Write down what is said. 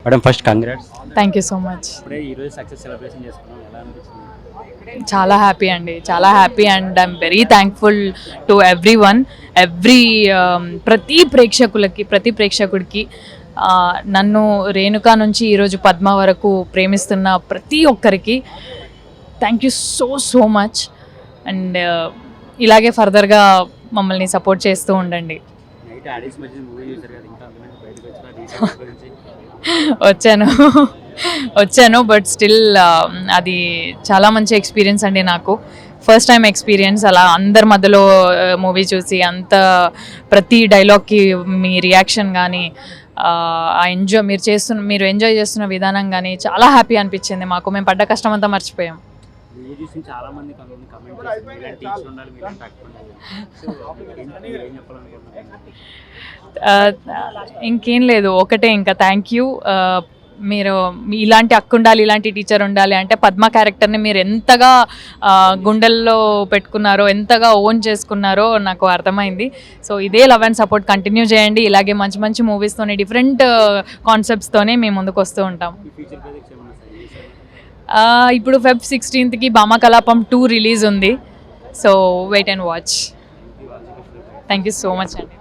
Madam first congrats. Thank you so much. ఇప్పుడే ఈరోజు success celebration చేసుకున్నాం, ఎలా అనిపిస్తుంది? చాలా హ్యాపీ అండి, చాలా happy and I'm very thankful to every one, ప్రతి ప్రేక్షకుడికి నన్ను రేణుకా నుంచి ఈరోజు పద్మ వరకు ప్రేమిస్తున్న ప్రతి ఒక్కరికి thank you so much. And ఇలాగే ఫర్దర్గా మమ్మల్ని సపోర్ట్ చేస్తూ ఉండండి. వచ్చాను బట్ స్టిల్ అది చాలా మంచి ఎక్స్పీరియన్స్ అండి. నాకు ఫస్ట్ టైం ఎక్స్పీరియన్స్ అలా అందరి మధ్యలో మూవీ చూసి అంత ప్రతి డైలాగ్కి మీ రియాక్షన్ కానీ మీరు ఎంజాయ్ చేస్తున్న విధానం కానీ చాలా హ్యాపీ అనిపించింది మాకు. మేము పడ్డ కష్టం అంతా మర్చిపోయాం. ఇంకేం లేదు, ఒకటే ఇంకా థ్యాంక్ యూ. మీరు ఇలాంటి అక్క ఉండాలి, ఇలాంటి టీచర్ ఉండాలి అంటే పద్మ క్యారెక్టర్ని మీరు ఎంతగా గుండెల్లో పెట్టుకున్నారో, ఎంతగా ఓన్ చేసుకున్నారో నాకు అర్థమైంది. సో ఇదే లవ్ అండ్ సపోర్ట్ కంటిన్యూ చేయండి. ఇలాగే మంచి మంచి మూవీస్తోనే, డిఫరెంట్ కాన్సెప్ట్స్తోనే మేము ముందుకు వస్తూ ఉంటాం. ఇప్పుడు Feb 16th భామకలాపం 2 రిలీజ్ ఉంది. So wait and watch. Thank you so much అండి.